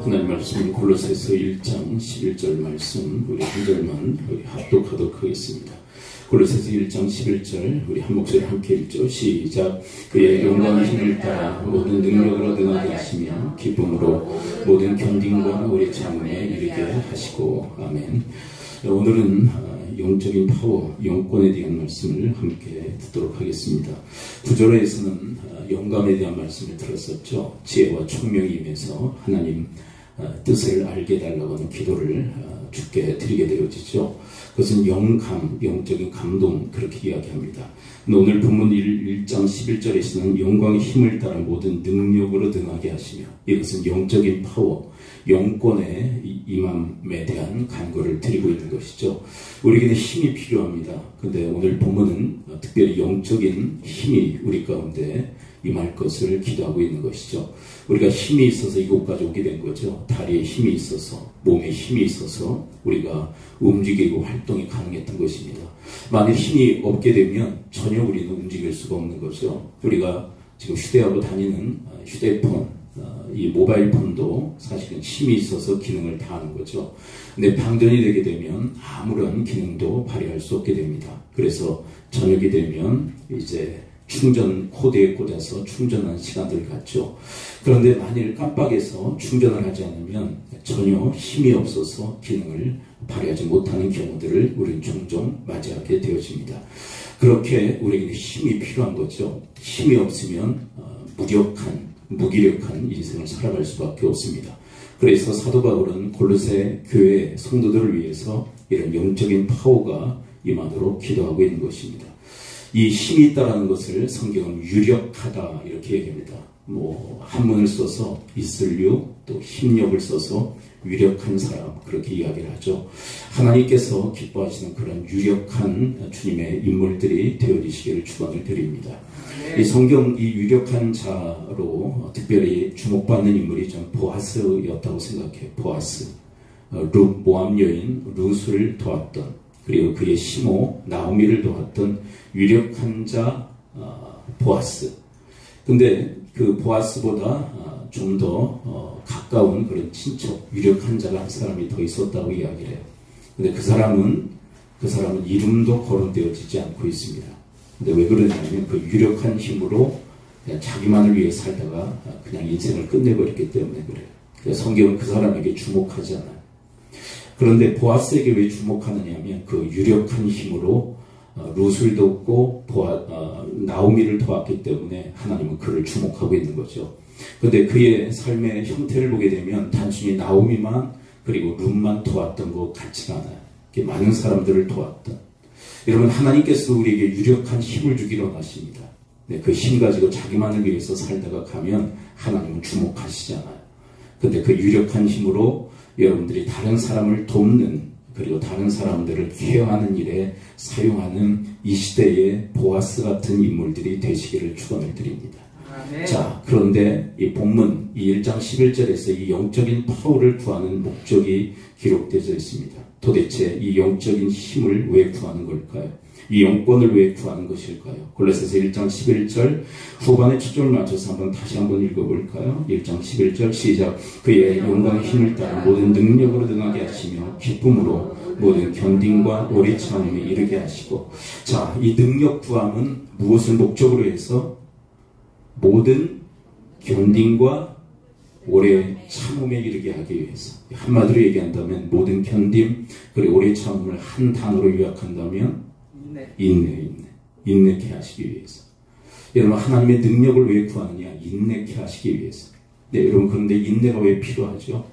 하나님 말씀 골로새서 1장 11절 말씀 우리 한 절만 우리 합독하도록 하겠습니다. 골로새서 1장 11절 우리 한 목소리 함께 읽죠. 시작. 그의 영광의 힘을 따라 모든 능력으로 능하게 하시며 기쁨으로 모든 견딘과 우리 참음에 이르게 하시고. 아멘. 오늘은 영적인 파워, 영권에 대한 말씀을 함께 듣도록 하겠습니다. 구절에서는 영감에 대한 말씀을 들었었죠. 지혜와 총명이 임해서 하나님 뜻을 알게 해달라고 하는 기도를 주께 드리게 되어지죠. 그것은 영감, 영적인 감동, 그렇게 이야기합니다. 오늘 본문 1장 11절에서는 영광의 힘을 따라 모든 능력으로 능하게 하시며, 이것은 영적인 파워, 영권의 임함에 대한 간구를 드리고 있는 것이죠. 우리에게는 힘이 필요합니다. 근데 오늘 본문은 특별히 영적인 힘이 우리 가운데 임할 것을 기도하고 있는 것이죠. 우리가 힘이 있어서 이곳까지 오게 된 거죠. 다리에 힘이 있어서, 몸에 힘이 있어서 우리가 움직이고 활동이 가능했던 것입니다. 만일 힘이 없게 되면 전혀 우리는 움직일 수가 없는 거죠. 우리가 지금 휴대하고 다니는 휴대폰, 이 모바일 폰도 사실은 힘이 있어서 기능을 다하는 거죠. 근데 방전이 되게 되면 아무런 기능도 발휘할 수 없게 됩니다. 그래서 저녁이 되면 이제 충전 코드에 꽂아서 충전하는 시간들을 갖죠. 그런데 만일 깜빡해서 충전을 하지 않으면 전혀 힘이 없어서 기능을 발휘하지 못하는 경우들을 우리는 종종 맞이하게 되어집니다. 그렇게 우리에게 힘이 필요한 거죠. 힘이 없으면 무기력한 인생을 살아갈 수밖에 없습니다. 그래서 사도 바울은 골로새 교회 성도들을 위해서 이런 영적인 파워가 임하도록 기도하고 있는 것입니다. 이 힘이 있다라는 것을 성경은 유력하다 이렇게 얘기합니다. 한문을 써서 있을류, 또 힘력을 써서 유력한 사람, 그렇게 이야기를 하죠. 하나님께서 기뻐하시는 그런 유력한 주님의 인물들이 되어지시기를 축원을 드립니다. 이 성경 이 유력한 자로 특별히 주목받는 인물이 전 보아스였다고 생각해요. 보아스, 모압 여인 루스를 도왔던, 그리고 그의 시모 나오미를 도왔던 유력한 자 보아스. 근데 그 보아스보다 좀 더 가까운 그런 친척, 유력한 자가 한 사람이 더 있었다고 이야기를 해요. 근데 그 사람은 이름도 거론되어지지 않고 있습니다. 근데 왜 그러냐면 그 유력한 힘으로 그냥 자기만을 위해 살다가 그냥 인생을 끝내버렸기 때문에 그래요. 그래서 성경은 그 사람에게 주목하지 않아요. 그런데 보아스에게 왜 주목하느냐 하면 그 유력한 힘으로 룻을 돕고 나오미를 도왔기 때문에 하나님은 그를 주목하고 있는 거죠. 그런데 그의 삶의 형태를 보게 되면 단순히 나오미만 그리고 룻만 도왔던 것 같지가 않아요. 많은 사람들을 도왔던. 여러분, 하나님께서 우리에게 유력한 힘을 주기로 하십니다. 그 힘 가지고 자기만을 위해서 살다가 가면 하나님은 주목하시지 않아요. 그런데 그 유력한 힘으로 여러분들이 다른 사람을 돕는, 그리고 다른 사람들을 케어하는 일에 사용하는 이 시대의 보아스 같은 인물들이 되시기를 축원을 드립니다. 아멘. 자, 그런데 이 본문 이 1장 11절에서 이 영적인 파워를 구하는 목적이 기록되어 있습니다. 도대체 이 영적인 힘을 왜 구하는 걸까요? 이 영권을 왜 구하는 것일까요? 골로새서 1장 11절 후반의 초점을 맞춰서 다시 한번 읽어볼까요? 1장 11절 시작. 그의 영광의 힘을 따라 모든 능력으로 능하게 하시며 기쁨으로 모든 견딘과 오래 참음에 이르게 하시고. 자, 이 능력 구함은 무엇을 목적으로 해서? 모든 견딘과 오래 참음에 이르게 하기 위해서. 한마디로 얘기한다면 모든 견딤 그리고 오래 참음을 한 단어로 요약한다면 인내케 하시기 위해서. 여러분, 하나님의 능력을 왜 구하느냐? 인내케 하시기 위해서. 네, 여러분, 그런데 인내가 왜 필요하죠?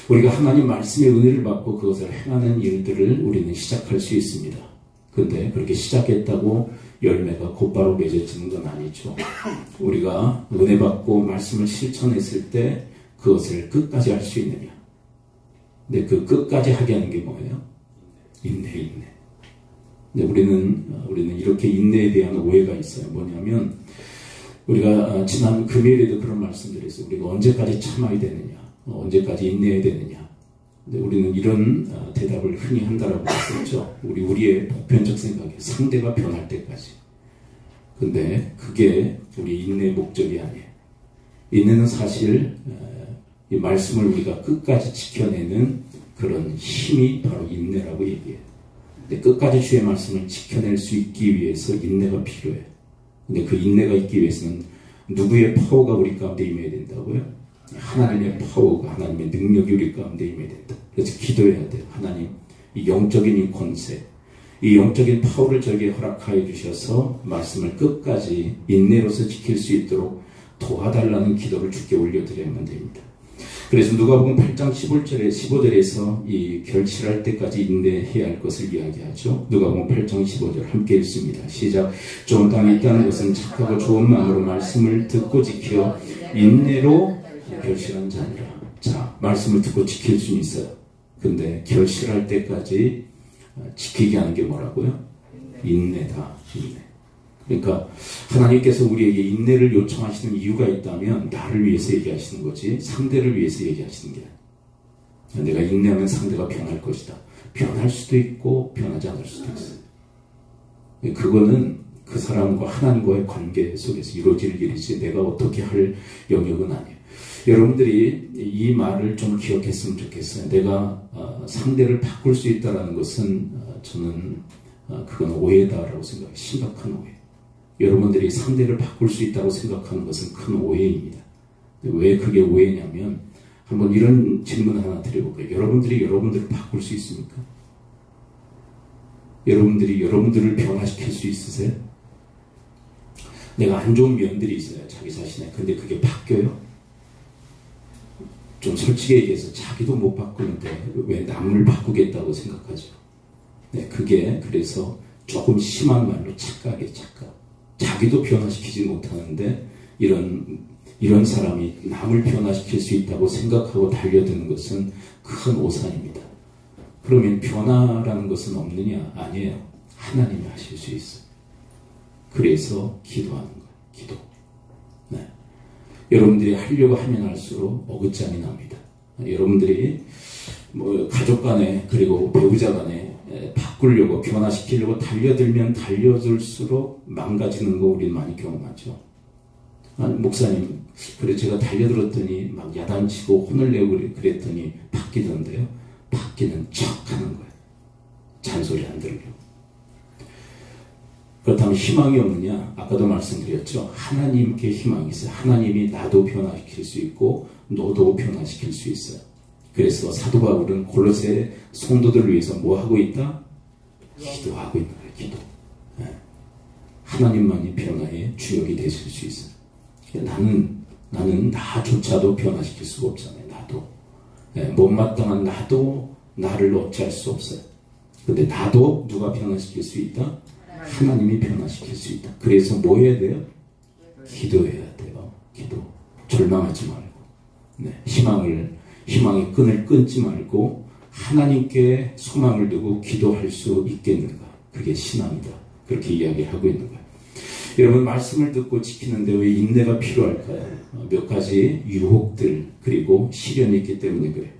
우리가 하나님 말씀의 은혜를 받고 그것을 행하는 일들을 우리는 시작할 수 있습니다. 그런데 그렇게 시작했다고 열매가 곧바로 맺어지는 건 아니죠. 우리가 은혜 받고 말씀을 실천했을 때 그것을 끝까지 할 수 있느냐? 근데 그 끝까지 하게 하는 게 뭐예요? 인내. 네, 우리는 이렇게 인내에 대한 오해가 있어요. 뭐냐면, 우리가 지난 금요일에도 그런 말씀드렸어요. 우리가 언제까지 참아야 되느냐? 언제까지 인내해야 되느냐? 근데 우리는 이런 대답을 흔히 한다라고 했었죠. 우리의 보편적 생각에 상대가 변할 때까지. 근데 그게 우리 인내의 목적이 아니에요. 인내는 사실 이 말씀을 우리가 끝까지 지켜내는 그런 힘이 바로 인내라고 얘기해요. 근데 끝까지 주의 말씀을 지켜낼 수 있기 위해서 인내가 필요해요. 근데 그 인내가 있기 위해서는 누구의 파워가 우리 가운데 임해야 된다고요? 하나님의 파워가, 하나님의 능력이 우리 가운데 임해야 된다. 그래서 기도해야 돼요. 하나님, 이 영적인 이 권세, 이 영적인 파워를 저에게 허락하여 주셔서 말씀을 끝까지 인내로서 지킬 수 있도록 도와달라는 기도를 주께 올려드려야만 됩니다. 그래서 누가복음 8장 15절에서 이 결실할 때까지 인내해야 할 것을 이야기하죠. 누가복음 8장 15절 함께 읽습니다. 시작. 좋은 땅에 있다는 것은 착하고 좋은 마음으로 말씀을 듣고 지켜 인내로 결실한 자니라. 자, 말씀을 듣고 지킬 수는 있어요. 근데 결실할 때까지 지키게 하는 게 뭐라고요? 인내다. 인내. 그러니까 하나님께서 우리에게 인내를 요청하시는 이유가 있다면 나를 위해서 얘기하시는 거지 상대를 위해서 얘기하시는 게 아니야. 내가 인내하면 상대가 변할 것이다. 변할 수도 있고 변하지 않을 수도 있어요. 그거는 그 사람과 하나님과의 관계 속에서 이루어질 일이지 내가 어떻게 할 영역은 아니에요. 여러분들이 이 말을 좀 기억했으면 좋겠어요. 내가 상대를 바꿀 수 있다는 것은 저는 그건 오해다라고 생각해요. 심각한 오해. 여러분들이 상대를 바꿀 수 있다고 생각하는 것은 큰 오해입니다. 왜 그게 오해냐면 한번 이런 질문 하나 드려볼까요? 여러분들이 여러분들을 바꿀 수 있습니까? 여러분들이 여러분들을 변화시킬 수 있으세요? 내가 안 좋은 면들이 있어요. 자기 자신에. 근데 그게 바뀌어요? 좀 솔직히 얘기해서 자기도 못 바꾸는데 왜 남을 바꾸겠다고 생각하죠? 네, 그게 그래서 조금 심한 말로 착각이에요. 착각. 자기도 변화시키지 못하는데 이런 사람이 남을 변화시킬 수 있다고 생각하고 달려드는 것은 큰 오산입니다. 그러면 변화라는 것은 없느냐? 아니에요. 하나님이 하실 수 있어요. 그래서 기도하는 거예요. 기도. 네. 여러분들이 하려고 하면 할수록 어긋장이 납니다. 여러분들이 뭐 가족 간에 그리고 배우자 간에 바꾸려고 변화시키려고 달려들면 달려들수록 망가지는 거 우리는 많이 경험하죠. 아니, 목사님, 그래 제가 달려들었더니 막 야단치고 혼을 내고 그랬더니 바뀌던데요. 바뀌는 척하는 거예요. 잔소리 안 들으려고. 그렇다면 희망이 없느냐? 아까도 말씀드렸죠. 하나님께 희망이 있어요. 하나님이 나도 변화시킬 수 있고 너도 변화시킬 수 있어요. 그래서 사도 바울은 골로새 성도들을 위해서 뭐 하고 있다? 기도하고 있는 거예요. 기도. 네. 하나님만이 변화의 주역이 되실 수 있어요. 나는 나조차도 변화시킬 수가 없잖아요. 나도. 네. 못마땅한 나도 나를 어찌할 수 없어요. 근데 나도 누가 변화시킬 수 있다? 하나님이 변화시킬 수 있다. 그래서 뭐 해야 돼요? 기도해야 돼요. 기도. 절망하지 말고. 네. 희망의 끈을 끊지 말고 하나님께 소망을 두고 기도할 수 있겠는가? 그게 신앙이다. 그렇게 이야기하고 있는 거예요. 여러분 말씀을 듣고 지키는데 왜 인내가 필요할까요? 몇 가지 유혹들 그리고 시련이 있기 때문에 그래요.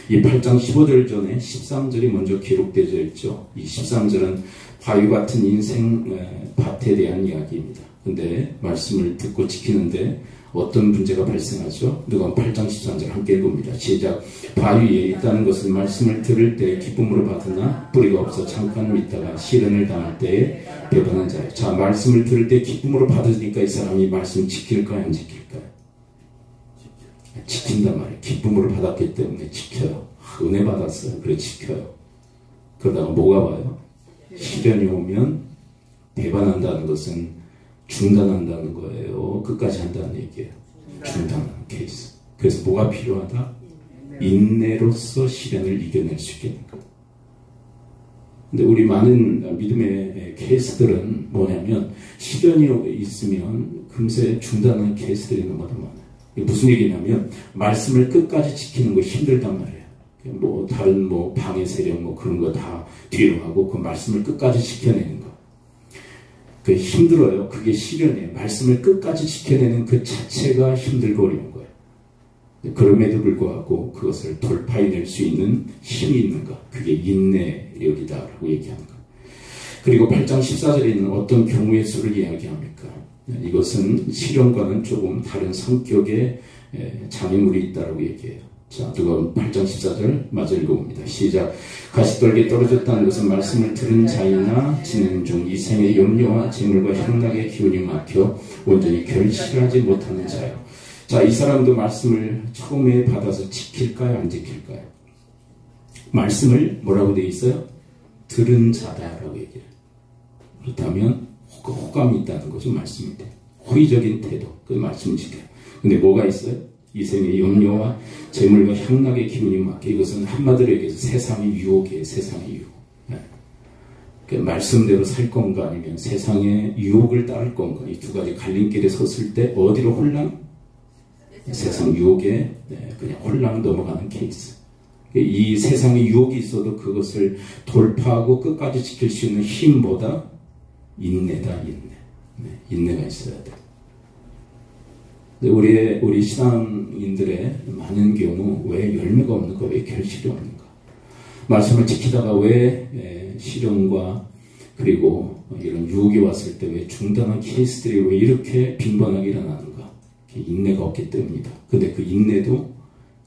이 8장 15절 전에 13절이 먼저 기록되어 있죠. 이 13절은 화유 같은 인생 밭에 대한 이야기입니다. 근데 말씀을 듣고 지키는데 어떤 문제가 발생하죠? 누가복음 8장 13절 함께 읽습니다. 시작. 바위에 있다는 것은 말씀을 들을 때 기쁨으로 받으나 뿌리가 없어 잠깐 믿다가 시련을 당할 때에 배반한 자예요. 자, 말씀을 들을 때 기쁨으로 받으니까 이 사람이 말씀 지킬까요? 안 지킬까요? 지킨단 말이에요. 기쁨으로 받았기 때문에 지켜요. 은혜 받았어요. 그래 지켜요. 그러다가 뭐가 와요? 시련이 오면 배반한다는 것은 중단한다는 거예요. 끝까지 한다는 얘기예요. 중단하는 케이스. 그래서 뭐가 필요하다? 인내로서 시련을 이겨낼 수 있겠는 것. 근데 우리 많은 믿음의 케이스들은 뭐냐면 시련이 있으면 금세 중단하는 케이스들이 너무나 많아요. 이게 무슨 얘기냐면 말씀을 끝까지 지키는 거 힘들단 말이에요. 뭐 다른 뭐 방해 세력 뭐 그런 거 다 뒤로 하고 그 말씀을 끝까지 지켜내는 거. 그게 힘들어요. 그게 시련이에요. 말씀을 끝까지 지켜내는 그 자체가 힘들고 어려운 거예요. 그럼에도 불구하고 그것을 돌파해낼 수 있는 힘이 있는가? 그게 인내력이다라고 얘기하는 거예요. 그리고 8장 14절에 있는 어떤 경우의 수를 이야기합니까? 이것은 시련과는 조금 다른 성격의 장애물이 있다라고 얘기해요. 자, 누가복음 8장 14절 마저 읽어봅니다. 시작. 가시떨기에 떨어졌다는 것은 말씀을 들은 자이나 지내는 중 이 생의 염려와 재물과 향락의 기운이 막혀 온전히 결실하지 못하는 자요. 자, 이 사람도 말씀을 처음에 받아서 지킬까요? 안 지킬까요? 말씀을 뭐라고 되어 있어요? 들은 자다라고 얘기해요. 그렇다면 호감이 있다는 거죠. 말씀이 돼. 호의적인 태도. 그 말씀을 지켜요. 근데 뭐가 있어요? 이 생의 염려와 재물과 향락의 기운이 막혀. 이것은 한마디로 얘기해서 세상의 유혹이에요. 세상의 유혹. 네. 그 말씀대로 살 건가 아니면 세상의 유혹을 따를 건가. 이 두 가지 갈림길에 섰을 때 어디로 홀랑? 세상 유혹에 그냥 홀랑 넘어가는 케이스. 이 세상의 유혹이 있어도 그것을 돌파하고 끝까지 지킬 수 있는 힘보다 인내다. 인내. 인내가 있어야 돼. 우리 신앙인들의 많은 경우 왜 열매가 없는가, 왜 결실이 없는가? 말씀을 지키다가 왜 시련과 그리고 이런 유혹이 왔을 때 왜 중단한 케이스들이 왜 이렇게 빈번하게 일어나는가? 인내가 없기 때문이다. 근데 그 인내도,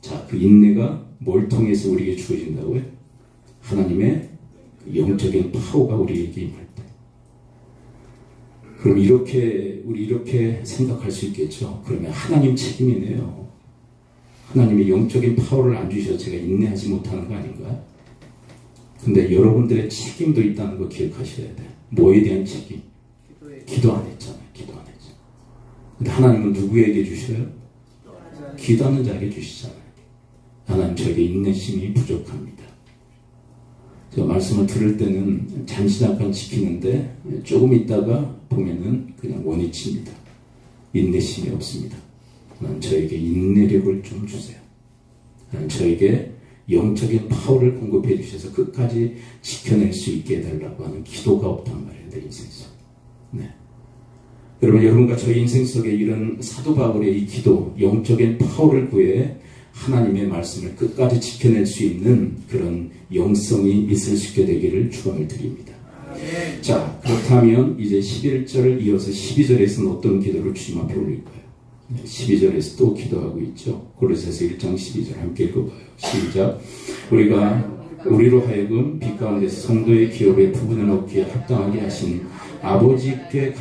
자, 그 인내가 뭘 통해서 우리에게 주어진다고요? 하나님의 영적인 파워가 우리에게 임할 때. 그럼 우리 이렇게 생각할 수 있겠죠. 그러면 하나님 책임이네요. 하나님이 영적인 파워를 안 주셔서 제가 인내하지 못하는 거 아닌가요? 근데 여러분들의 책임도 있다는 거 기억하셔야 돼요. 뭐에 대한 책임? 기도 안 했잖아요. 기도 안 했죠. 근데 하나님은 누구에게 주셔요? 기도하는 자에게 주시잖아요. 하나님, 저에게 인내심이 부족합니다. 제가 말씀을 들을 때는 잠시 잠깐 지키는데 조금 있다가 보면은 그냥 원위치입니다. 인내심이 없습니다. 하나님, 저에게 인내력을 좀 주세요. 하나님, 저에게 영적인 파워를 공급해 주셔서 끝까지 지켜낼 수 있게 해달라고 하는 기도가 없단 말이에요. 내 인생 속. 네. 여러분과 저희 인생 속에 이런 사도 바울의 이 기도, 영적인 파워를 구해 하나님의 말씀을 끝까지 지켜낼 수 있는 그런 영성이 있을 수 있게 되기를 축원을 드립니다. 자, 그렇다면 이제 11절을 이어서 12절에서는 어떤 기도를 주님 앞에 올릴까요? 12절에서 또 기도하고 있죠. 고린도서 1장 12절 함께 읽어봐요. 시작. 우리로 하여금 빛 가운데서 성도의 기업의 부분을 얻기에 합당하게 하신 아버지께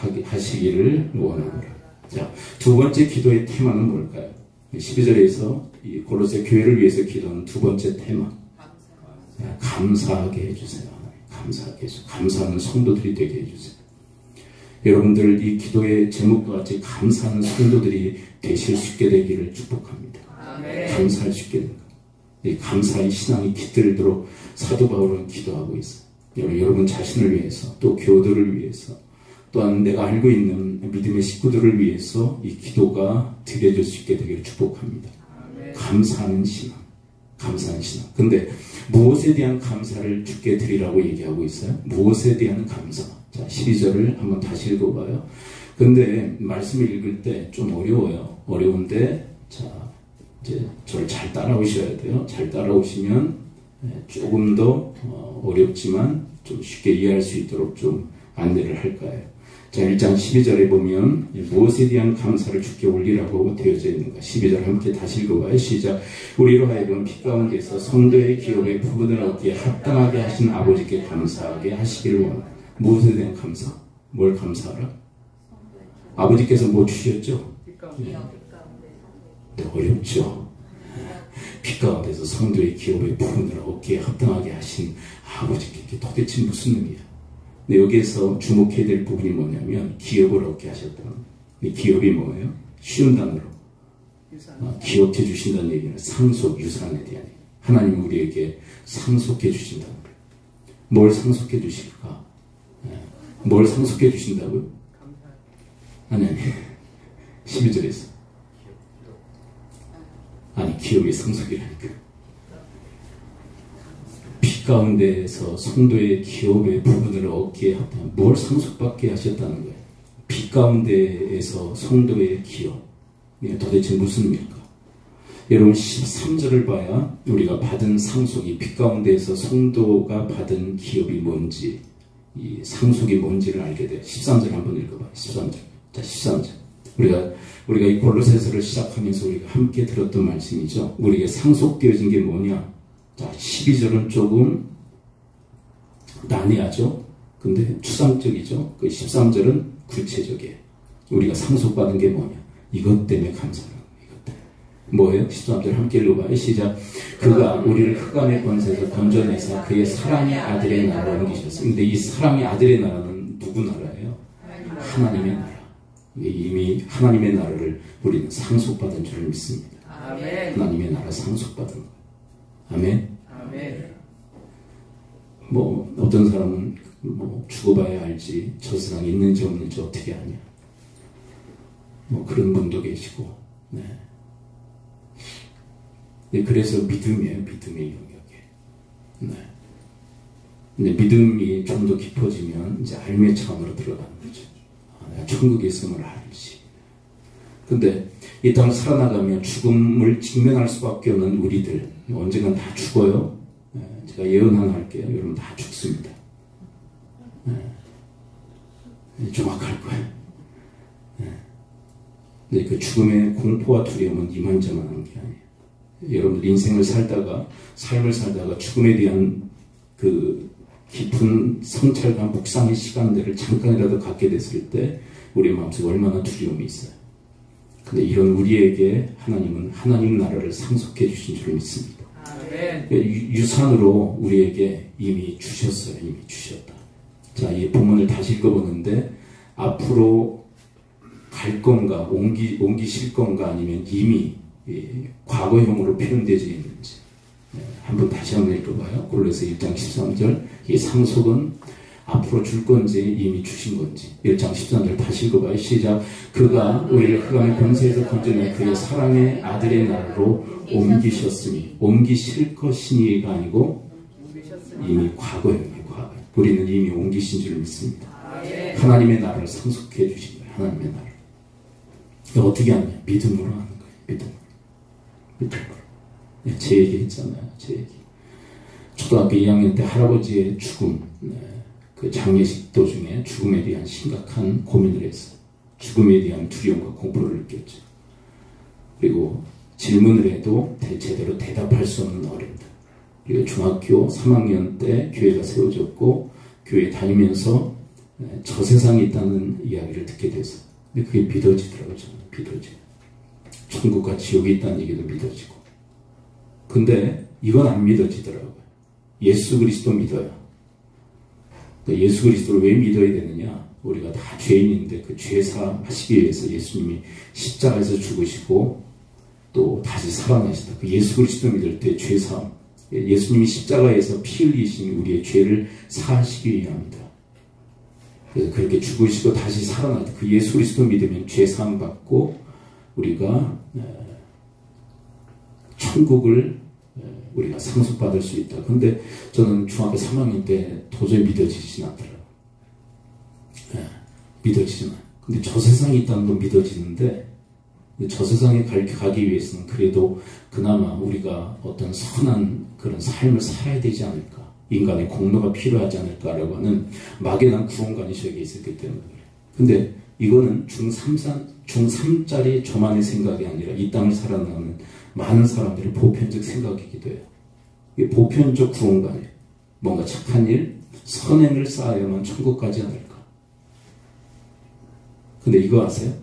감사하시기를 원하노라. 자, 두 번째 기도의 테마는 뭘까요? 12절에서 이 골로새 교회를 위해서 기도하는 두 번째 테마. 감사하게 해주세요. 감사하게 해주세요. 감사하는 성도들이 되게 해주세요. 여러분들 이 기도의 제목과 같이 감사하는 성도들이 되실 수 있게 되기를 축복합니다. 감사할 수 있게 된다. 이 감사의 신앙이 깃들도록 사도 바울은 기도하고 있어요. 여러분 자신을 위해서, 또 교도를 위해서, 또한 내가 알고 있는 믿음의 식구들을 위해서 이 기도가 드려질 수 있게 되기를 축복합니다. 감사하는 신앙. 감사하는 신앙. 근데 무엇에 대한 감사를 주께 드리라고 얘기하고 있어요? 무엇에 대한 감사. 자, 12절을 한번 다시 읽어봐요. 근데 말씀을 읽을 때 좀 어려워요. 어려운데, 자, 이제 저를 잘 따라오셔야 돼요. 잘 따라오시면 조금 더 어렵지만 좀 쉽게 이해할 수 있도록 좀 안내를 할 거예요. 자, 1장 12절에 보면 무엇에 대한 감사를 주께 올리라고 되어져 있는가. 12절 함께 다시 읽어봐요. 시작. 우리로 하여금 빛 가운데서 성도의 기업의 부분을 얻기에 합당하게 하신 아버지께 감사하게 하시기를 원합니다. 무엇에 대한 감사? 뭘 감사하라? 아버지께서 뭐 주셨죠? 네. 네, 어렵죠. 빛 가운데서 성도의 기업의 부분을 얻기에 합당하게 하신 아버지께 도대체 무슨 의미야? 근데 여기에서 주목해야 될 부분이 뭐냐면 기업을 얻게 하셨다. 기업이 뭐예요? 쉬운 단어로 기업해 주신다는 얘기는 상속, 유산에 대한 얘기. 하나님 우리에게 상속해 주신다는 거예요. 뭘 상속해 주실까? 뭘 상속해 주신다고요? 아니 12절에서 아니 기업이 상속이라니까. 빛 가운데에서 성도의 기업의 부분을 얻기에 합당한 뭘 상속받게 하셨다는 거예요. 빛 가운데에서 성도의 기업. 도대체 무슨 의미일까? 여러분 13절을 봐야 우리가 받은 상속이 빛 가운데에서 성도가 받은 기업이 뭔지 이 상속이 뭔지를 알게 돼요. 13절 한번 읽어봐요. 13절. 자, 13절. 우리가 이 골로새서를 시작하면서 우리가 함께 들었던 말씀이죠. 우리에게 상속되어진 게 뭐냐? 자, 12절은 조금 난해하죠. 근데 추상적이죠. 그 13절은 구체적이에요. 우리가 상속받은 게 뭐냐? 이것 때문에 감사하는 거예요. 이것 때문에. 뭐예요? 13절 함께 읽어봐요. 시작. 그가 우리를 흑암의 권세에서 건져내사 그의 사랑의 아들의 나라로 옮기셨어요. 근데 이 사랑의 아들의 나라는 누구 나라예요? 하나님의 나라. 이미 하나님의 나라를 우리는 상속받은 줄을 믿습니다. 아멘. 하나님의 나라 상속받은 거예요. 아멘. 아멘. 뭐 어떤 사람은 뭐 죽어봐야 알지 저 세상에 있는지 없는지 어떻게 아냐. 뭐 그런 분도 계시고. 네. 네, 그래서 믿음이에요. 믿음의 영역에. 네. 근데 믿음이 좀 더 깊어지면 이제 알매 차원으로 들어가는 거죠. 내가 천국에 있음을 알지. 근데 이 땅을 살아나가면 죽음을 직면할 수밖에 없는 우리들 언젠간 다 죽어요. 제가 예언 하나 할게요. 여러분 다 죽습니다. 정확할 거예요. 근데 그 죽음의 공포와 두려움은 이만저만한 게 아니에요. 여러분들 인생을 살다가 삶을 살다가 죽음에 대한 그 깊은 성찰과 묵상의 시간들을 잠깐이라도 갖게 됐을 때 우리 마음속에 얼마나 두려움이 있어요. 근데 이런 우리에게 하나님은 하나님 나라를 상속해 주신 줄 믿습니다. 아멘. 유산으로 우리에게 이미 주셨어요. 이미 주셨다. 자, 이 본문을 다시 읽어보는데 앞으로 갈 건가 옮기실 건가 아니면 이미 과거형으로 표현되어 있는지 한번 다시 한번 읽어봐요. 골로새 1장 13절. 이 상속은 앞으로 줄 건지 이미 주신 건지. 1장 13절 다시 읽어봐요. 시작. 그가 우리를 흑암의 권세에서 건져내 그의 사랑의 아들의 나라로 옮기셨으니 옮기실 것이니가 아니고 이미 과거형이에요. 과거. 우리는 이미 옮기신 줄 믿습니다. 하나님의 나라를 상속해 주신 거예요. 하나님의 나라를. 어떻게 하냐? 믿음으로 하는 거예요. 믿음으로. 네, 제 얘기 했잖아요. 제 얘기. 초등학교 2학년 때 할아버지의 죽음, 그 장례식 도중에 죽음에 대한 심각한 고민을 했어요. 죽음에 대한 두려움과 공포를 느꼈죠. 그리고 질문을 해도 제대로 대답할 수 없는 어른들. 그리고 중학교 3학년 때 교회가 세워졌고 교회 다니면서 저 세상에 있다는 이야기를 듣게 돼서 근데 그게 믿어지더라고요. 저는 믿어져요. 천국과 지옥이 있다는 얘기도 믿어지고 근데 이건 안 믿어지더라고요. 예수 그리스도 믿어요. 예수 그리스도를 왜 믿어야 되느냐? 우리가 다 죄인인데 그 죄사함 하시기 위해서 예수님이 십자가에서 죽으시고 또 다시 살아나시다. 그 예수 그리스도 믿을 때 죄사함, 예수님이 십자가에서 피 흘리신 우리의 죄를 사하시기 위함이다. 그래서 그렇게 죽으시고 다시 살아날 때 그 예수 그리스도 믿으면 죄사함 받고 우리가 천국을 우리가 상속받을 수 있다. 근데 저는 중학교 3학년 때 도저히 믿어지진 않더라고요. 믿어지진 않아요. 근데 저 세상에 있다는 건 믿어지는데 저 세상에 가기 위해서는 그래도 그나마 우리가 어떤 선한 그런 삶을 살아야 되지 않을까. 인간의 공로가 필요하지 않을까라고 하는 막연한 구원관이 저에게 있었기 때문에 그래요. 근데 이거는 중3짜리 저만의 생각이 아니라 이 땅을 살아나는 많은 사람들의 보편적 생각이기도 해요. 이게 보편적 구원관이에요. 뭔가 착한 일, 선행을 쌓아야만 천국 가지 않을까. 근데 이거 아세요?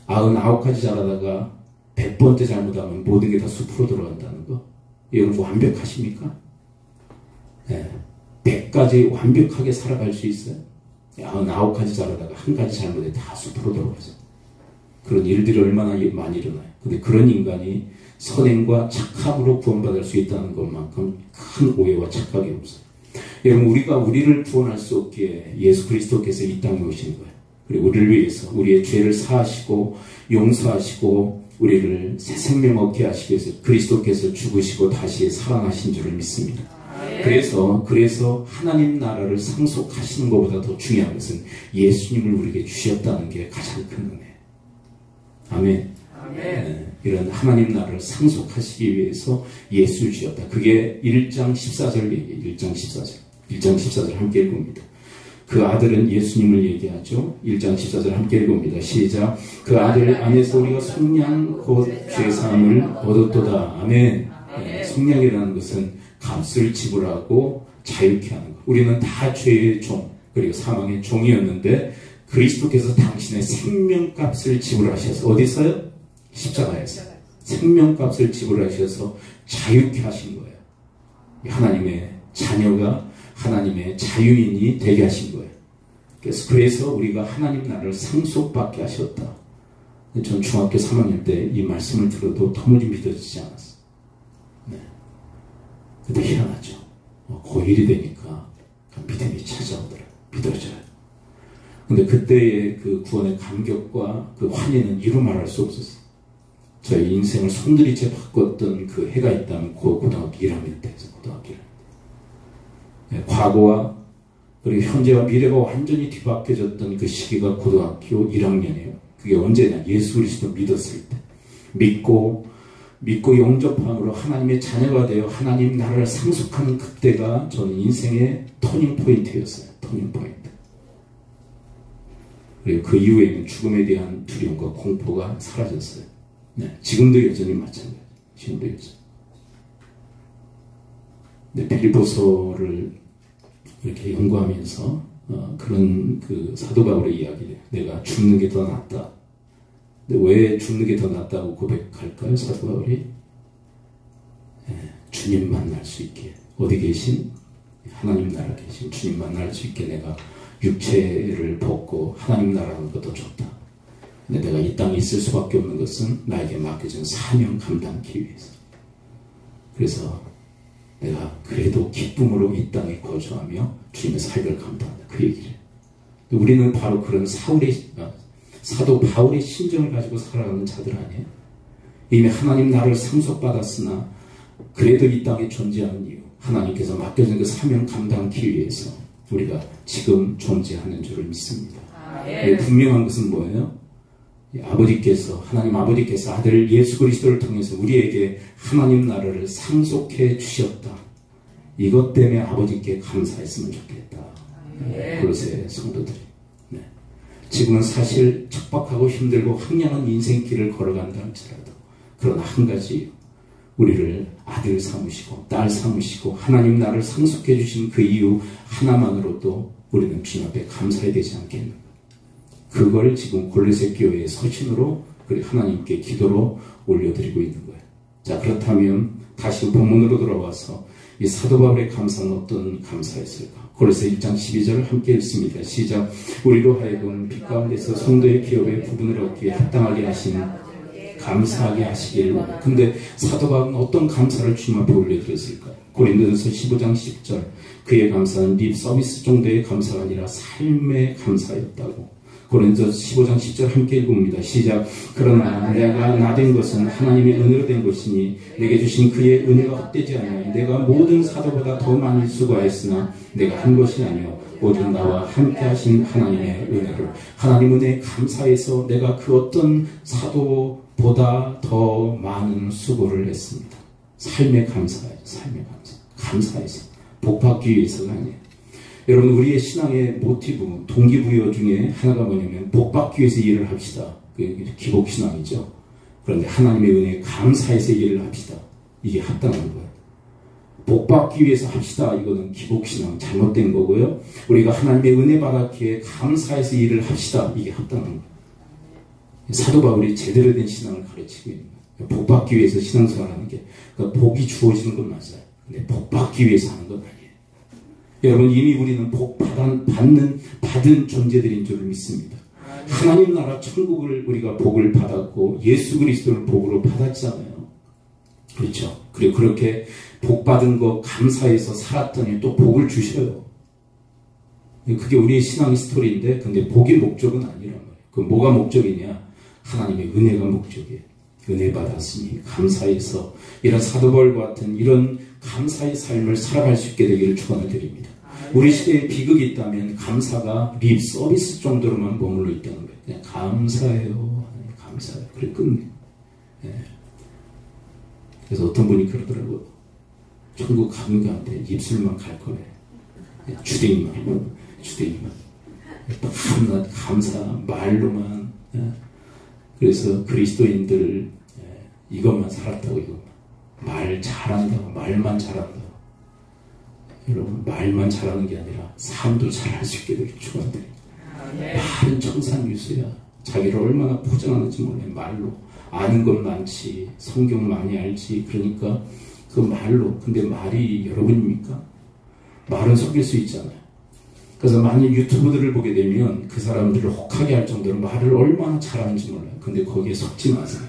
99가지 잘하다가 100번째 잘못하면 모든 게 다 숲으로 들어간다는 거. 여러분 완벽하십니까? 네. 100가지 완벽하게 살아갈 수 있어요? 99가지 잘하다가 한 가지 잘못해 다 숲으로 들어가죠. 그런 일들이 얼마나 많이 일어나요. 근데 그런 인간이 선행과 착함으로 구원받을 수 있다는 것만큼 큰 오해와 착각이 없어요. 여러분 우리가 우리를 구원할 수 없기에 예수 그리스도께서 이 땅에 오신 거예요. 그리고 우리를 위해서 우리의 죄를 사하시고 용서하시고 우리를 새 생명 얻게 하시기 위해서 그리스도께서 죽으시고 다시 살아나신 줄을 믿습니다. 그래서 하나님 나라를 상속하시는 것보다 더 중요한 것은 예수님을 우리에게 주셨다는 게 가장 큰 은혜예요. 아멘. 네, 이런 하나님 나라를 상속하시기 위해서 예수를 주셨다. 그게 1장 14절 얘기예요. 1장 14절 함께 읽습니다. 그 아들은 예수님을 얘기하죠. 1장 14절 함께 읽어봅니다. 시작. 그 아들 안에서 우리가 속량 곧 죄사함을 얻었도다. 아멘. 네, 속량이라는 것은 값을 지불하고 자유케 하는 것. 우리는 다 죄의 종 그리고 사망의 종이었는데 그리스도께서 당신의 생명값을 지불하셔서 어디서요? 십자가에서 생명값을 지불하셔서 자유케 하신 거예요. 하나님의 자녀가 하나님의 자유인이 되게 하신 거예요. 그래서 우리가 하나님 나라를 상속받게 하셨다. 전 중학교 3학년 때 이 말씀을 들어도 도무지 믿어지지 않았어요. 네. 근데 희한하죠. 고1이 되니까 믿음이 찾아오더라고요. 믿어져요. 근데 그때의 그 구원의 감격과 그 환희는 이루 말할 수 없었어요. 저의 인생을 손들이채 바꿨던 그 해가 있다면 고등학교 1학년 때에서 고등학교 1학년 때. 과거와 그리고 현재와 미래가 완전히 뒤바뀌어졌던 그 시기가 고등학교 1학년이에요. 그게 언제냐? 예수 그리스도 믿었을 때. 믿고 영접함으로 하나님의 자녀가 되어 하나님 나라를 상속하는 그때가 저는 인생의 터닝 포인트였어요. 터닝 포인트. 그리고 그 이후에는 죽음에 대한 두려움과 공포가 사라졌어요. 네, 지금도 여전히 마찬가지예요. 지금도 여전히. 네, 빌립보서를 이렇게 연구하면서 그런 그 사도 바울의 이야기를 내가 죽는 게 더 낫다. 근데 왜 죽는 게 더 낫다고 고백할까요? 사도 바울이 주님 만날 수 있게 어디 계신 하나님 나라 계신 주님 만날 수 있게 내가 육체를 벗고 하나님 나라는 것도 좋다. 근데 내가 이 땅에 있을 수밖에 없는 것은 나에게 맡겨진 사명 감당하기 위해서. 그래서 내가 그래도 기쁨으로 이 땅에 거주하며 주님의 사역을 감당한다. 그 얘기를. 우리는 바로 그런 사도 바울의 심정을 가지고 살아가는 자들 아니에요? 이미 하나님 나라를 상속받았으나 그래도 이 땅에 존재하는 이유, 하나님께서 맡겨진 그 사명 감당하기 위해서 우리가 지금 존재하는 줄을 믿습니다. 분명한 것은 뭐예요? 하나님 아버지께서 아들 예수 그리스도를 통해서 우리에게 하나님 나라를 상속해 주셨다. 이것 때문에 아버지께 감사했으면 좋겠다. 골로새 성도들이. 네. 지금은 사실 척박하고 힘들고 황량한 인생길을 걸어간다 할지라도 그러나 한 가지 우리를 아들 삼으시고 딸 삼으시고 하나님 나라를 상속해 주신 그 이유 하나만으로도 우리는 주님 앞에 감사해야 되지 않겠는가. 그걸 지금 골로새 교회의 서신으로 하나님께 기도로 올려드리고 있는 거예요. 자, 그렇다면 다시 본문으로 돌아와서 이 사도 바울의 감사는 어떤 감사였을까? 골로새 1장 12절을 함께 읽습니다. 시작. 우리로 하여금 빛 가운데서 성도의 기업의 부분을 얻기에 합당하게 하신 감사하게 하시길. 근데 사도 바울은 어떤 감사를 주님 앞에 올려드렸을까요? 고린도전서 15장 10절. 그의 감사는 립 서비스 정도의 감사가 아니라 삶의 감사였다고. 고린도전서 15장 10절 함께 읽어봅니다. 시작. 그러나 내가 나된 것은 하나님의 은혜로 된 것이니 내게 주신 그의 은혜가 헛되지 아니하니 내가 모든 사도보다 더 많이 수고하였으나 내가 한 것이 아니요 오직 나와 함께 하신 하나님의 은혜를. 하나님 은혜에 감사해서 내가 그 어떤 사도보다 더 많은 수고를 했습니다. 삶의 감사예요. 삶의 감사. 감사해서 복받기 위해서가 아니에요. 여러분, 우리의 신앙의 모티브, 동기부여 중에 하나가 뭐냐면 복받기 위해서 일을 합시다. 그게 기복신앙이죠. 그런데 하나님의 은혜에 감사해서 일을 합시다. 이게 합당한 거예요. 복받기 위해서 합시다. 이거는 기복신앙 잘못된 거고요. 우리가 하나님의 은혜 받았기에 감사해서 일을 합시다. 이게 합당한 거예요. 사도 바울이 제대로 된 신앙을 가르치고 있는 거예요. 복받기 위해서 신앙생활하는 게 그러니까 복이 주어지는 건 맞아요. 근데 복받기 위해서 하는 건 아니에요. 여러분, 이미 우리는 받은 존재들인 줄 믿습니다. 하나님 나라 천국을 우리가 복을 받았고 예수 그리스도를 복으로 받았잖아요. 그렇죠? 그리고 그렇게 복 받은 거 감사해서 살았더니 또 복을 주셔요. 그게 우리의 신앙 스토리인데 근데 복이 목적은 아니란 말이에요. 그 뭐가 목적이냐? 하나님의 은혜가 목적이에요. 은혜 받았으니 감사해서 이런 사도 바울과 같은 이런 감사의 삶을 살아갈 수 있게 되기를 축원을 드립니다. 우리 시대에 비극이 있다면 감사가 립 서비스 정도로만 머물러 있다는 거예요. 그냥 감사해요. 감사해요. 그래 끝내. 네. 그래서 어떤 분이 그러더라고요. 천국 가는 가운데 입술만 갈 거래. 주댕이만. 주님은 감사 말로만. 그래서 그리스도인들 이것만 살았다고. 이것만 말 잘한다, 말만 잘한다. 여러분 말만 잘하는 게 아니라 삶도 잘할 수 있게 되길 축원드립니다. 말은 청산유수야. 자기를 얼마나 포장하는지 몰라. 말로 아는 건 많지, 성경 많이 알지. 그러니까 그 말로. 근데 말이 여러분입니까? 말은 속일 수 있잖아요. 그래서 많은 유튜브들을 보게 되면 그 사람들을 혹하게 할 정도로 말을 얼마나 잘하는지 몰라요. 근데 거기에 속지 마세요.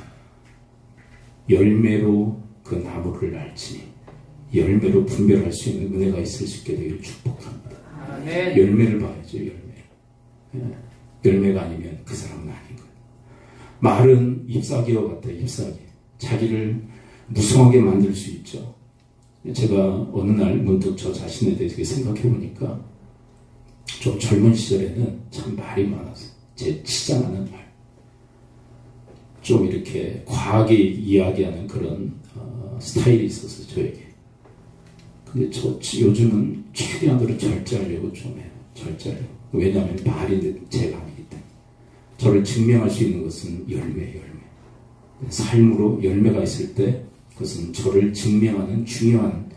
열매로 그 나무를 알지. 열매로 분별할 수 있는 은혜가 있을 수 있게 되기를 축복합니다. 열매를 봐야죠. 열매가 아니면 그 사람은 아닌 거예요. 말은 잎사귀와 같다. 잎사귀. 자기를 무성하게 만들 수 있죠. 제가 어느 날 문득 저 자신에 대해서 생각해 보니까 좀 젊은 시절에는 참 말이 많았어요. 제 치장하는 말. 좀 이렇게 과하게 이야기하는 그런 스타일이 있어서 저에게. 근데 요즘은 최대한으로 절제하려고 좀 해요. 절제하려고. 왜냐하면 말이 제가 아니기 때문에. 저를 증명할 수 있는 것은 열매. 삶으로 열매가 있을 때 그것은 저를 증명하는 중요한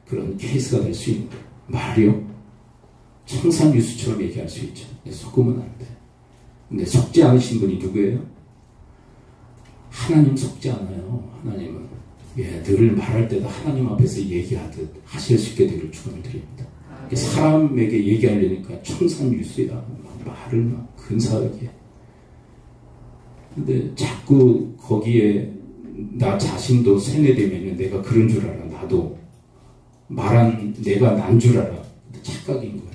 그런 케이스가 될 수 있는 거예요. 말이요? 청산유수처럼 얘기할 수 있죠. 속으면 안 돼. 근데 속지 않으신 분이 누구예요? 하나님 속지 않아요. 하나님은 늘 말할 때도 하나님 앞에서 얘기하듯 하실 수 있게 되기를 축원을 드립니다. 사람에게 얘기하려니까 청산유수야. 말을 막 근사하게. 근데 자꾸 거기에 나 자신도 세뇌되면 내가 그런 줄 알아. 나도 말한 내가 난 줄 알아. 착각인 거예요.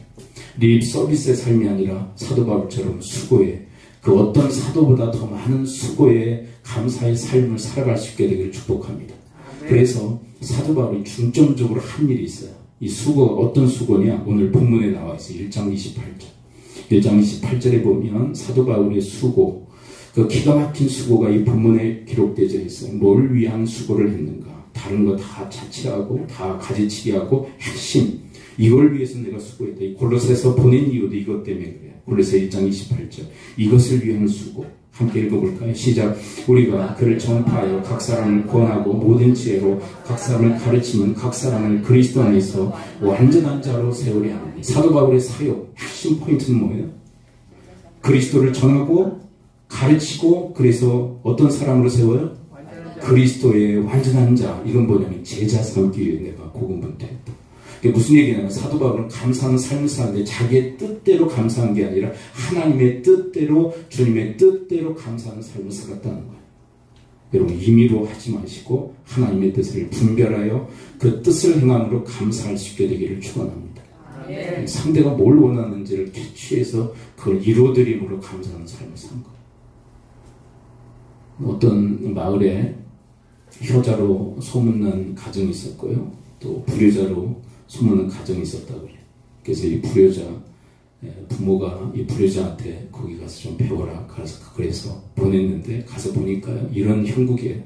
립 서비스의 삶이 아니라 사도 바울처럼 수고에, 그 어떤 사도보다 더 많은 수고에 감사의 삶을 살아갈 수 있게 되기를 축복합니다. 그래서 사도 바울이 중점적으로 한 일이 있어요. 이 수고가 어떤 수고냐? 오늘 본문에 나와 있어요. 1장 28절. 1장 28절에 보면 사도 바울의 수고, 그 기가 막힌 수고가 이 본문에 기록되어 있어요. 뭘 위한 수고를 했는가? 다른 거 다 차치하고 다 가지치기 하고 핵심, 이걸 위해서 내가 수고했다. 이 골로새서 보낸 이유도 이것 때문에 그래요. 골로새 1장 28절. 이것을 위한 수고. 함께 읽어볼까요? 시작. 우리가 그를 전파하여 각 사람을 구원하고 모든 지혜로 각 사람을 가르치면 각 사람을 그리스도 안에서 완전한 자로 세우려 하느니. 사도 바울의 사역 핵심 포인트는 뭐예요? 그리스도를 전하고 가르치고, 그래서 어떤 사람으로 세워요? 그리스도의 완전한 자. 이건 뭐냐면 제자 삼기 위해 내가 고군분투했다. 무슨 얘기냐면 사도 바울은 감사하는 삶을 사는데 자기의 뜻대로 감사한 게 아니라 하나님의 뜻대로, 주님의 뜻대로 감사하는 삶을 살았다는 거예요. 여러분 임의로 하지 마시고 하나님의 뜻을 분별하여 그 뜻을 행함으로 감사할 수 있게 되기를 축원합니다. 상대가 뭘 원하는지를 캐치해서 그걸 이루어드림으로 감사하는 삶을 산 거예요. 어떤 마을에 효자로 소문난 가정이 있었고요. 또 불효자로 소문난 가정이 있었다고 그래요. 그래서 이 불효자 부모가 이 불효자한테 거기 가서 좀 배워라. 그래서 보냈는데 가서 보니까요. 이런 형국이에요.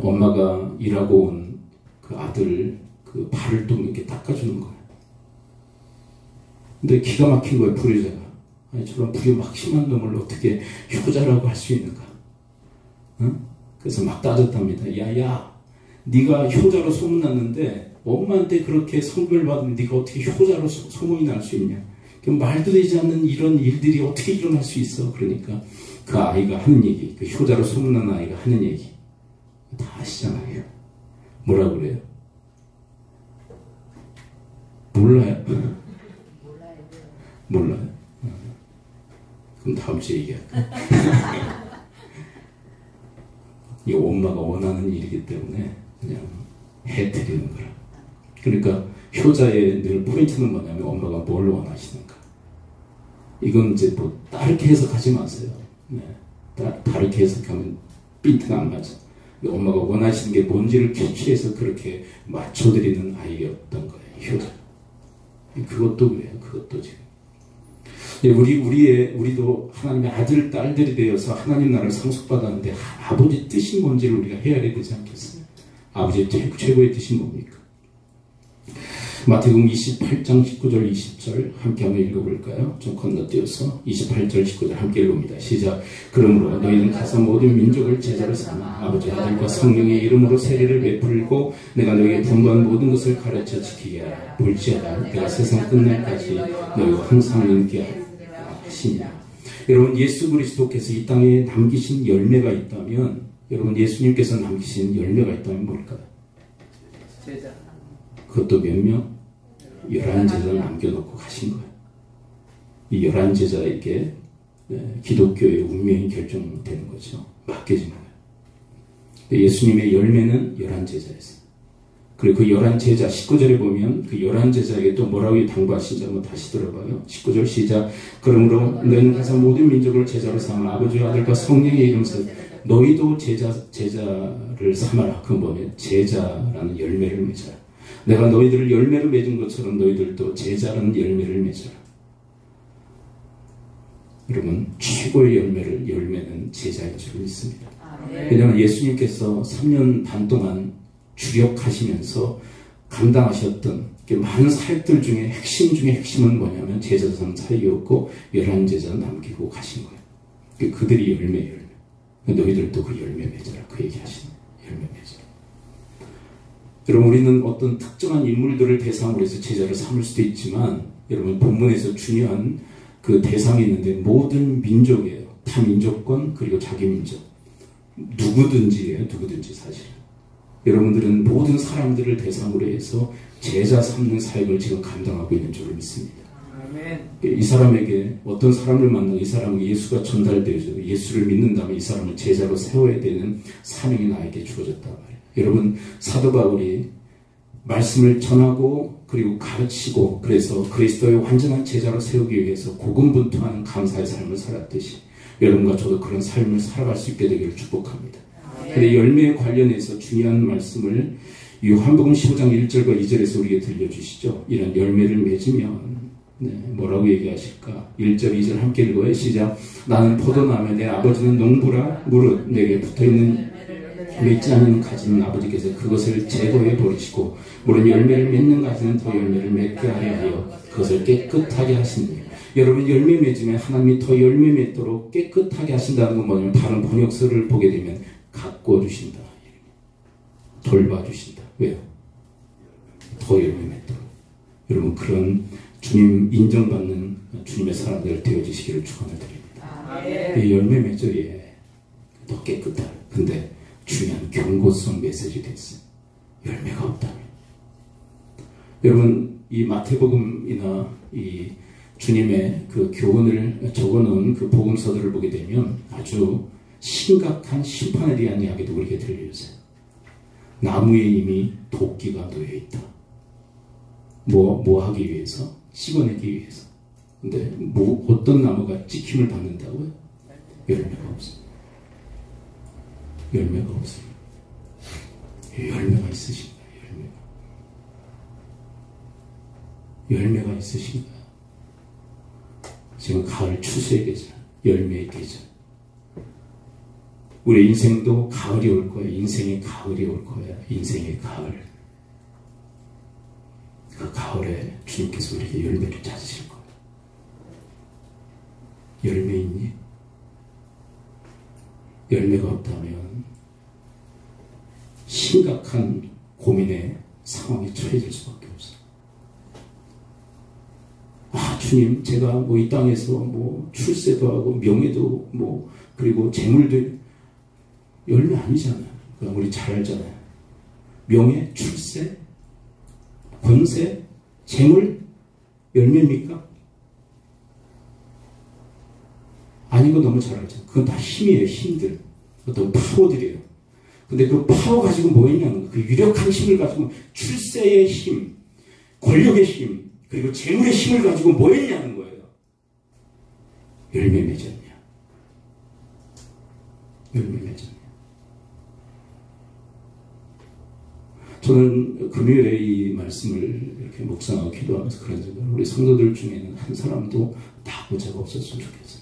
엄마가 일하고 온 그 아들 그 발을 또 이렇게 닦아주는 거예요. 근데 기가 막힌 거예요. 불효자가. 아니 저런 불효 막심한 놈을 어떻게 효자라고 할 수 있는가. 응? 그래서 막 따졌답니다. 야야, 네가 효자로 소문났는데 엄마한테 그렇게 성별 받으면 네가 어떻게 효자로 소문이 날 수 있냐. 말도 되지 않는 이런 일들이 어떻게 일어날 수 있어. 그러니까 그 아이가 하는 얘기, 그 효자로 소문난 아이가 하는 얘기 다 아시잖아요. 뭐라 그래요? 몰라요? 몰라요? 그럼 다음 주에 얘기할까요? 이 엄마가 원하는 일이기 때문에 그냥 해드리는 거라. 그러니까 효자의 늘 포인트는 뭐냐면 엄마가 뭘 원하시는가. 이건 이제 뭐 다르게 해석하지 마세요. 네. 다르게 해석하면 빈트가 안 맞아. 엄마가 원하시는 게 뭔지를 캐치해서 그렇게 맞춰드리는 아이였던 거예요. 효자. 그것도 그래요. 그것도 지금. 우리도 하나님의 아들, 딸들이 되어서 하나님 나라를 상속받았는데 아버지 뜻이 뭔지를 우리가 헤아려야 되지 않겠어요? 아버지의 최고의 뜻이 뭡니까? 마태복음 28장 19절 20절 함께 한번 읽어볼까요? 좀 건너뛰어서 28절 19절 함께 읽어봅니다. 시작. 그러므로 너희는 가서 모든 민족을 제자로 삼아 아버지 아들과 성령의 이름으로 세례를 베풀고 내가 너희에게 분부한 모든 것을 가르쳐 지키게 하라. 볼지어다 내가 세상 끝날까지 너희와 항상 함께 하시니라. 여러분 예수 그리스도께서 이 땅에 남기신 열매가 있다면 여러분 예수님께서 남기신 열매가 있다면 뭘까요? 제자. 그것도 몇 명? 11제자 남겨놓고 가신 거예요. 이 11제자에게 기독교의 운명이 결정되는 거죠. 맡겨진 거예요. 예수님의 열매는 11제자였어요. 그리고 그 11제자 19절에 보면 그 11제자에게 또 뭐라고 당부하신지 한번 다시 들어봐요. 19절 시작. 그러므로 너희는 가서 모든 민족을 제자로 삼아 아버지와 아들과 성령의 이름으로 너희도 제자를 삼아라. 그건 뭐냐면 제자라는 열매를 맺어라. 내가 너희들을 열매로 맺은 것처럼 너희들도 제자라는 열매를 맺어라. 여러분 최고의 열매는 제자인 줄 믿습니다. 왜냐하면 예수님께서 3년 반 동안 주력하시면서 감당하셨던 많은 사역들 중에 핵심 중에 핵심은 뭐냐면 제자상 사역이었고 11제자 남기고 가신 거예요. 그들이 열매. 너희들도 그 열매 맺어라. 그 얘기하시는 열매 맺어라. 여러분 우리는 어떤 특정한 인물들을 대상으로 해서 제자를 삼을 수도 있지만 여러분 본문에서 중요한 그 대상이 있는데 모든 민족이에요. 타 민족권 그리고 자기 민족 누구든지예요. 누구든지 사실 여러분들은 모든 사람들을 대상으로 해서 제자 삼는 사역을 지금 감당하고 있는 줄을 믿습니다. 이 사람에게 어떤 사람을 만나고 이 사람에게 예수가 전달되어져 예수를 믿는다면 이 사람을 제자로 세워야 되는 사명이 나에게 주어졌단 말이에요. 여러분 사도 바울이 말씀을 전하고 그리고 가르치고 그래서 그리스도의 완전한 제자로 세우기 위해서 고군분투하는 감사의 삶을 살았듯이 여러분과 저도 그런 삶을 살아갈 수 있게 되기를 축복합니다. 그런데 열매에 관련해서 중요한 말씀을 요한복음 15장 1절과 2절에서 우리에게 들려주시죠. 이런 열매를 맺으면 뭐라고 얘기하실까? 1절 2절 함께 읽어요. 시작. 나는 포도나무에 내 아버지는 농부라 무릇 내게 붙어있는 맺지 않는 가지는 아버지께서 그것을 제거해 버리시고 무릇 열매를 맺는 가지는 더 열매를 맺게 하여 그것을 깨끗하게 하시니. 여러분 열매 맺으면 하나님이 더 열매 맺도록 깨끗하게 하신다는 건 뭐냐면 다른 번역서를 보게 되면 가꾸어 주신다. 돌봐주신다. 왜요? 더 열매 맺도록. 여러분 그런 주님 인정받는 주님의 사람들 되어지시기를 축원드립니다. 열매 맺어 더 깨끗하다. 근데 중요한 경고성 메시지 됐어요. 열매가 없다면. 여러분 이 마태복음이나 이 주님의 그 교훈을 적어놓은 그 복음서들을 보게 되면 아주 심각한 심판에 대한 이야기도 우리에게 들려주세요. 나무에 이미 도끼가 놓여있다. 뭐 하기 위해서? 찍어내기 위해서. 근데 어떤 나무가 찍힘을 받는다고요? 열매가 없어요. 열매가 없어요. 열매가 있으신가요? 열매가 있으신가요? 지금 가을 추수의 계절, 열매의 계절. 우리 인생도 가을이 올 거예요. 인생의 가을이 올 거예요. 인생의 가을. 그 가을에 주님께서 우리에게 열매를 찾으실 거예요. 열매 있니? 열매가 없다면 심각한 고민의 상황에 처해질 수밖에 없어요. 아, 주님, 제가 이 땅에서 출세도 하고 명예도 그리고 재물도 열매 아니잖아요. 우리 잘 알잖아요. 명예, 출세, 권세, 재물, 열매입니까? 아닌 거 너무 잘 알잖아요. 그건 다 힘이에요. 힘들. 어떤 파워들이에요. 근데 그 파워 가지고 뭐 있냐는 그 유력한 힘을 가지고 출세의 힘, 권력의 힘, 그리고 재물의 힘을 가지고 뭐 했냐는 거예요. 열매 맺었냐. 열매 맺었냐. 저는 금요일에 이 말씀을 이렇게 묵상하고 기도하면서 그런 생각을 우리 성도들 중에는 한 사람도 나고자가 없었으면 좋겠어요.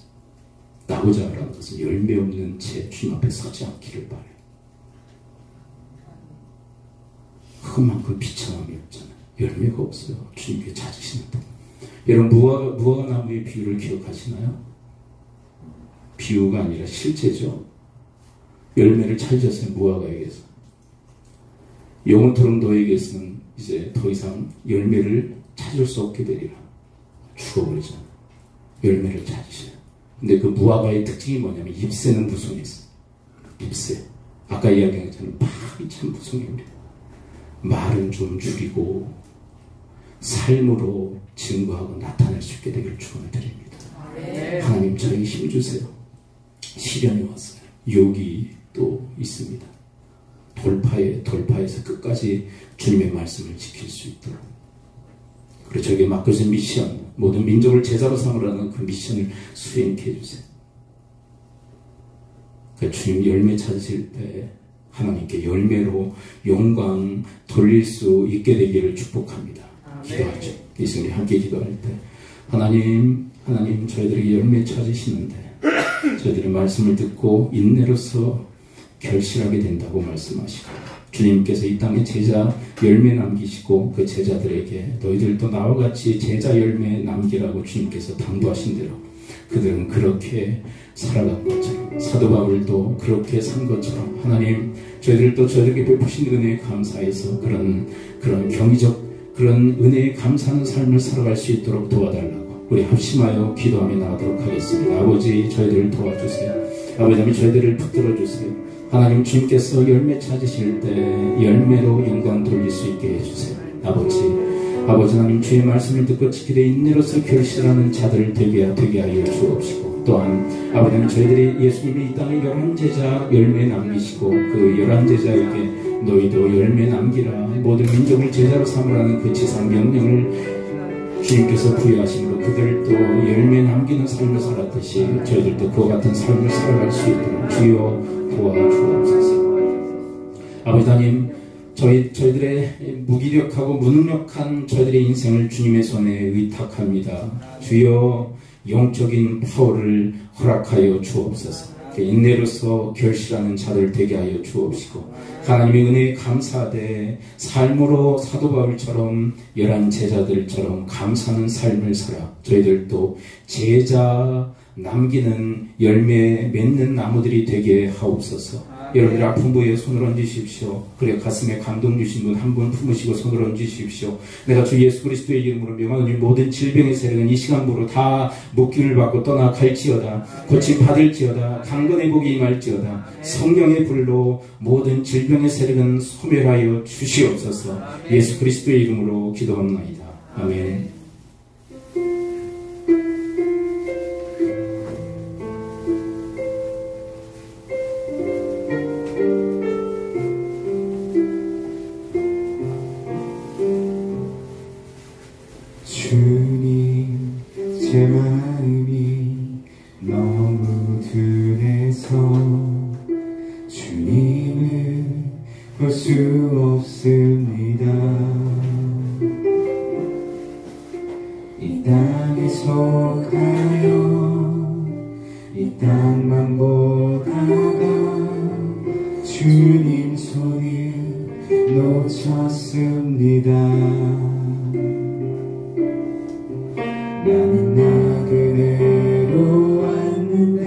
나고자라는 것은 열매 없는 채 주님 앞에 서지 않기를 바래요. 그것만큼 비참함이 없잖아요. 열매가 없어요. 주님께 찾으시는데. 여러분 무화과 나무의 비유를 기억하시나요? 비유가 아니라 실제죠. 열매를 찾으셨어요. 무화과에게서. 영원토록 너에게서는 이제 더 이상 열매를 찾을 수 없게 되리라. 죽어버리잖아요. 열매를 찾으셔요. 근데 그 무화과의 특징이 뭐냐면 잎새는 무성했어요. 잎새. 아까 이야기한 것처럼 말이 참 무성합니다. 말은 좀 줄이고 삶으로 증거하고 나타낼 수 있게 되기를 축원을 드립니다. 하나님 저에게 힘주세요. 시련이 왔어요. 유혹이 또 있습니다. 돌파해서 끝까지 주님의 말씀을 지킬 수 있도록. 그리고 저에게 맡겨진 미션, 모든 민족을 제자로 삼으라는 그 미션을 수행케 해주세요. 그러니까 주님 열매 찾으실 때 하나님께 열매로 영광 돌릴 수 있게 되기를 축복합니다. 기도하죠. 이 시간에 함께 기도할 때 하나님 저희들에게 열매 찾으시는데 저희들의 말씀을 듣고 인내로서 결실하게 된다고 말씀하시고 주님께서 이 땅에 제자 열매 남기시고 그 제자들에게 너희들도 나와 같이 제자 열매 남기라고 주님께서 당부하신 대로 그들은 그렇게 살아간 것처럼 사도 바울도 그렇게 산 것처럼 하나님 저희들도 저에게 베푸신 은혜에 감사해서 그런 경이적 그런 은혜에 감사하는 삶을 살아갈 수 있도록 도와달라고 우리 합심하여 기도하며 나가도록 하겠습니다. 아버지 저희들을 도와주세요. 아버지 저희들을 붙들어 주세요. 하나님 주님께서 열매 찾으실 때 열매로 영광 돌릴 수 있게 해주세요. 아버지 하나님 주의 말씀을 듣고 지키되 인내로서 결실하는 자들을 되게 하여 주옵시고 또한 아버지 하나님 저희들이 예수님이 이 땅에 11제자 열매 남기시고 그 11제자에게 너희도 열매 남기라 모든 민족을 제자로 삼으라는 그 지상 명령을 주님께서 부여하심으로 그들도 열매 남기는 삶을 살았듯이 저희들도 그와 같은 삶을 살아갈 수 있도록 주여 도와주옵소서. 아버지 하나님 저희들의 무기력하고 무능력한 저희들의 인생을 주님의 손에 의탁합니다. 주여 영적인 파워를 허락하여 주옵소서. 인내로서 결실하는 자들 되게 하여 주옵시고 하나님의 은혜에 감사하되 삶으로 사도 바울처럼 11 제자들처럼 감사하는 삶을 살아 저희들도 제자 남기는 열매 맺는 나무들이 되게 하옵소서. 여러분들 아픈 부위에 손을 얹으십시오. 그래 가슴에 감동 주신 분 한 분 품으시고 손을 얹으십시오. 내가 주 예수 그리스도의 이름으로 명하노니 모든 질병의 세력은 이 시간부로 다 묶임을 받고 떠나갈지어다. 고침 받을지어다. 강건의 복이 임할지어다. 성령의 불로 모든 질병의 세력은 소멸하여 주시옵소서. 예수 그리스도의 이름으로 기도합나이다. 아멘. 제 마음이 너무 둔해서 주님을 볼 수 없습니다. 이 땅에 속하여 이 땅만 보다가 주님 손을 놓쳤습니다. 나는 나그네로 왔는데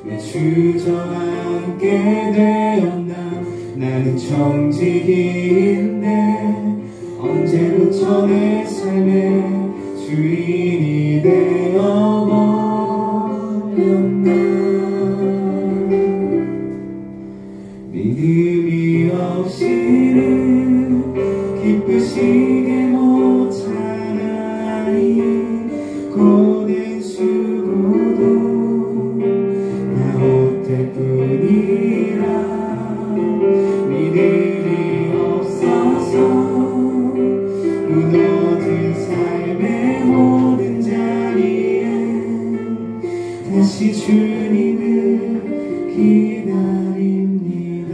왜 주저앉게 되었나. 나는 정직인데 언제부터 내 삶의 주인이 되어버렸나. 믿음이 없이는 기쁘시게 못하나이. 고된 수고도 나 헛되뿐이라. 믿음이 없어서 무너진 삶의 모든 자리에 다시 주님을 기다립니다.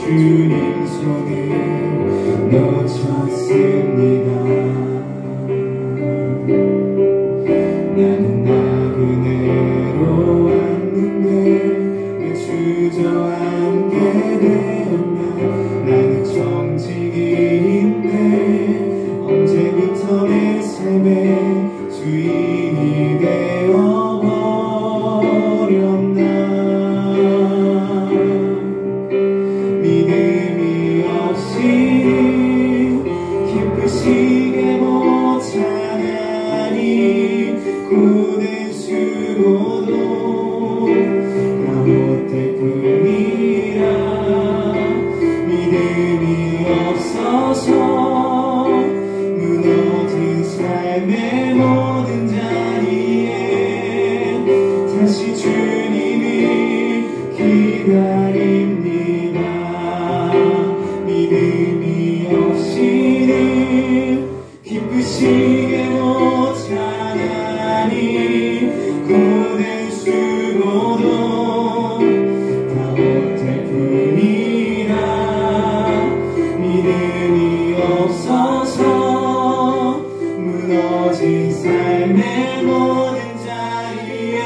주님 손을 놓쳤습니다. 나는 나그네로 왔는데 왜 주저앉게 되었냐. 나는 정직인데 언제부터 내 삶의 주인이 되어버렸나. 믿음이 없이 기쁘시게 못하니 고된 수고도 다 못될 뿐이라. 믿음이 없어서 무너진 삶의 모든 자리에 다시 주님을 기다립니다. 믿음이 없이는 기쁘시게 못하니 고된 수고도 다 못될 뿐이라. 믿음이 없어서 무너진 삶의 모든 자리에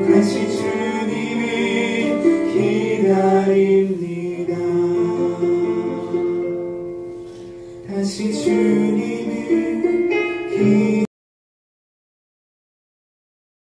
다시 주님을 기다립니다. 다시 주님을